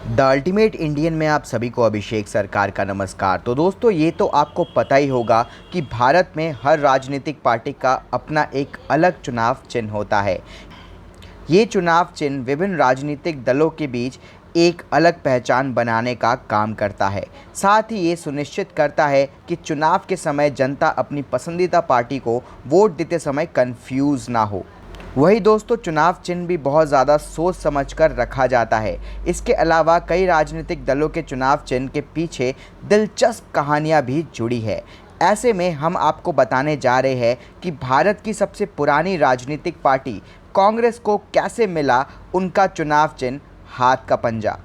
The ultimate Indian में आप सभी को अभिषेक सरकार का नमस्कार। तो दोस्तों, ये तो आपको पता ही होगा कि भारत में हर राजनीतिक पार्टी का अपना एक अलग चुनाव चिन्ह होता है। ये चुनाव चिन्ह विभिन्न राजनीतिक दलों के बीच एक अलग पहचान बनाने का काम करता है। साथ ही ये सुनिश्चित करता है कि चुनाव के समय जनता अपनी पसंदीदा पार्टी को वोट देते समय कंफ्यूज ना हो। वही दोस्तों, चुनाव चिन्ह भी बहुत ज़्यादा सोच समझकर रखा जाता है। इसके अलावा कई राजनीतिक दलों के चुनाव चिन्ह के पीछे दिलचस्प कहानियां भी जुड़ी है। ऐसे में हम आपको बताने जा रहे हैं कि भारत की सबसे पुरानी राजनीतिक पार्टी कांग्रेस को कैसे मिला उनका चुनाव चिन्ह हाथ का पंजा।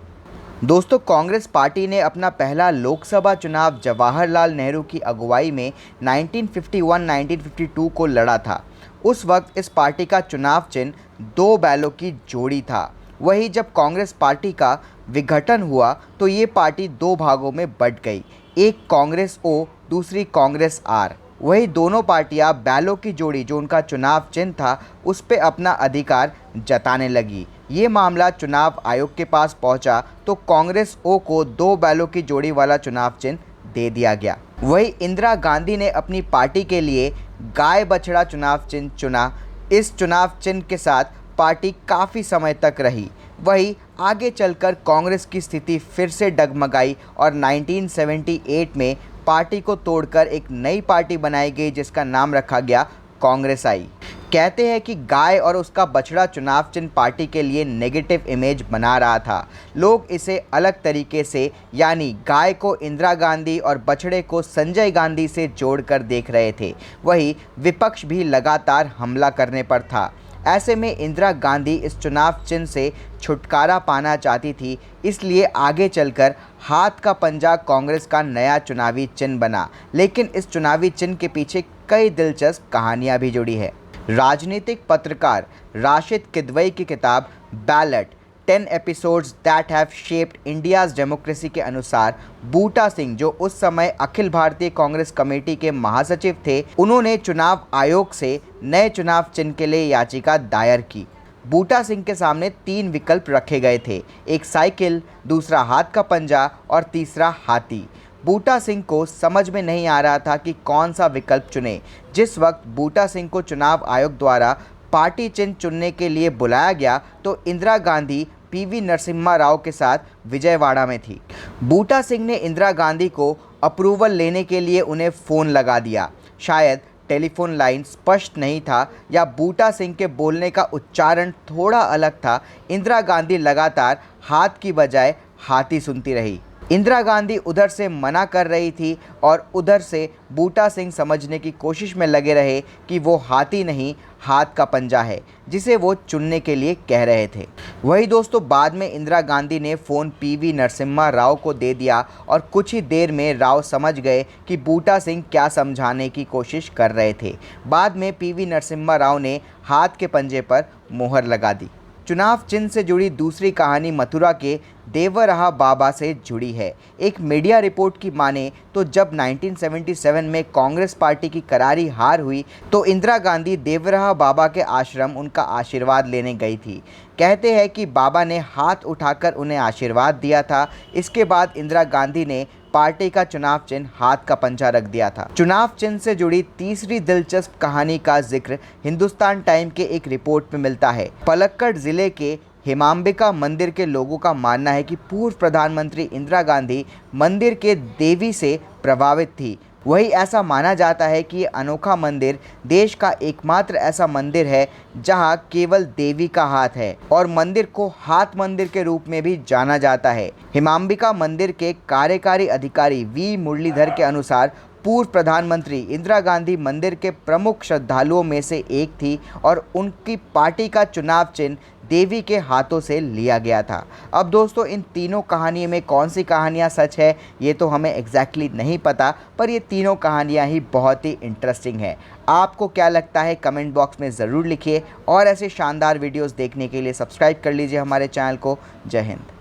दोस्तों, कांग्रेस पार्टी ने अपना पहला लोकसभा चुनाव जवाहरलाल नेहरू की अगुवाई में 1951-1952 को लड़ा था। उस वक्त इस पार्टी का चुनाव चिन्ह दो बैलों की जोड़ी था। वहीं जब कांग्रेस पार्टी का विघटन हुआ तो ये पार्टी दो भागों में बंट गई, एक कांग्रेस ओ, दूसरी कांग्रेस आर। वही दोनों पार्टियां बैलों की जोड़ी जो उनका चुनाव चिन्ह था उस पर अपना अधिकार जताने लगी। ये मामला चुनाव आयोग के पास पहुंचा तो कांग्रेस ओ को दो बैलों की जोड़ी वाला चुनाव चिन्ह दे दिया गया। वही इंदिरा गांधी ने अपनी पार्टी के लिए गाय बछड़ा चुनाव चिन्ह चुना। इस चुनाव चिन्ह के साथ पार्टी काफ़ी समय तक रही। वही आगे चलकर कांग्रेस की स्थिति फिर से डगमगाई और 1978 में पार्टी को तोड़कर एक नई पार्टी बनाई गई जिसका नाम रखा गया कांग्रेस आई। कहते हैं कि गाय और उसका बछड़ा चुनाव चिन्ह पार्टी के लिए नेगेटिव इमेज बना रहा था। लोग इसे अलग तरीके से, यानी गाय को इंदिरा गांधी और बछड़े को संजय गांधी से जोड़कर देख रहे थे। वहीं विपक्ष भी लगातार हमला करने पर था। ऐसे में इंदिरा गांधी इस चुनाव चिन्ह से छुटकारा पाना चाहती थी, इसलिए आगे चलकर हाथ का पंजा कांग्रेस का नया चुनावी चिन्ह बना। लेकिन इस चुनावी चिन्ह के पीछे कई दिलचस्प कहानियां भी जुड़ी है। राजनीतिक पत्रकार राशिद किदवई की किताब ballot 10 episodes that have shaped India's democracy के अनुसार बूटा सिंह, जो उस समय अखिल भारतीय कांग्रेस कमेटी के महासचिव थे, उन्होंने चुनाव आयोग से नए चुनाव चिन्ह के लिए याचिका दायर की। बूटा सिंह के सामने 3 विकल्प रखे गए थे, एक साइकिल, दूसरा हाथ का पंजा और तीसरा हाथी। बूटा सिंह को समझ में नहीं आ रहा था कि कौन सा विकल्प चुने। जिस वक्त बूटा सिंह को चुनाव आयोग द्वारा पार्टी चिन्ह चुनने के लिए बुलाया गया तो इंदिरा गांधी पीवी नरसिम्हा राव के साथ विजयवाड़ा में थी। बूटा सिंह ने इंदिरा गांधी को अप्रूवल लेने के लिए उन्हें फ़ोन लगा दिया। शायद टेलीफोन लाइन स्पष्ट नहीं था या बूटा सिंह के बोलने का उच्चारण थोड़ा अलग था। इंदिरा गांधी लगातार हाथ की बजाय हाथी सुनती रही। इंदिरा गांधी उधर से मना कर रही थी और उधर से बूटा सिंह समझने की कोशिश में लगे रहे कि वो हाथी नहीं, हाथ का पंजा है जिसे वो चुनने के लिए कह रहे थे। वही दोस्तों, बाद में इंदिरा गांधी ने फ़ोन पीवी नरसिम्हा राव को दे दिया और कुछ ही देर में राव समझ गए कि बूटा सिंह क्या समझाने की कोशिश कर रहे थे। बाद में पीवी नरसिम्हा राव ने हाथ के पंजे पर मोहर लगा दी। चुनाव चिन्ह से जुड़ी दूसरी कहानी मथुरा के देवरहा बाबा से जुड़ी है। एक मीडिया रिपोर्ट की माने तो जब 1977 में कांग्रेस पार्टी की करारी हार हुई तो इंदिरा गांधी देवरहा बाबा के आश्रम उनका आशीर्वाद लेने गई थी। कहते हैं कि बाबा ने हाथ उठाकर उन्हें आशीर्वाद दिया था। इसके बाद इंदिरा गांधी ने पार्टी का चुनाव चिन्ह हाथ का पंजा रख दिया था। चुनाव चिन्ह से जुड़ी तीसरी दिलचस्प कहानी का जिक्र हिंदुस्तान टाइम के एक रिपोर्ट में मिलता है। पलक्कड़ जिले के हेमांबिका मंदिर के लोगों का मानना है कि पूर्व प्रधानमंत्री इंदिरा गांधी मंदिर के देवी से प्रभावित थी। वही ऐसा माना जाता है कि ये अनोखा मंदिर देश का एकमात्र ऐसा मंदिर है जहां केवल देवी का हाथ है और मंदिर को हाथ मंदिर के रूप में भी जाना जाता है। हेमांबिका मंदिर के कार्यकारी अधिकारी वी मुरलीधर के अनुसार पूर्व प्रधानमंत्री इंदिरा गांधी मंदिर के प्रमुख श्रद्धालुओं में से एक थी और उनकी पार्टी का चुनाव चिन्ह देवी के हाथों से लिया गया था। अब दोस्तों, इन तीनों कहानियों में कौन सी कहानियाँ सच है ये तो हमें एग्जैक्टली नहीं पता, पर ये तीनों कहानियाँ ही बहुत ही इंटरेस्टिंग है। आपको क्या लगता है कमेंट बॉक्स में ज़रूर लिखिए और ऐसे शानदार वीडियोस देखने के लिए सब्सक्राइब कर लीजिए हमारे चैनल को। जय हिंद।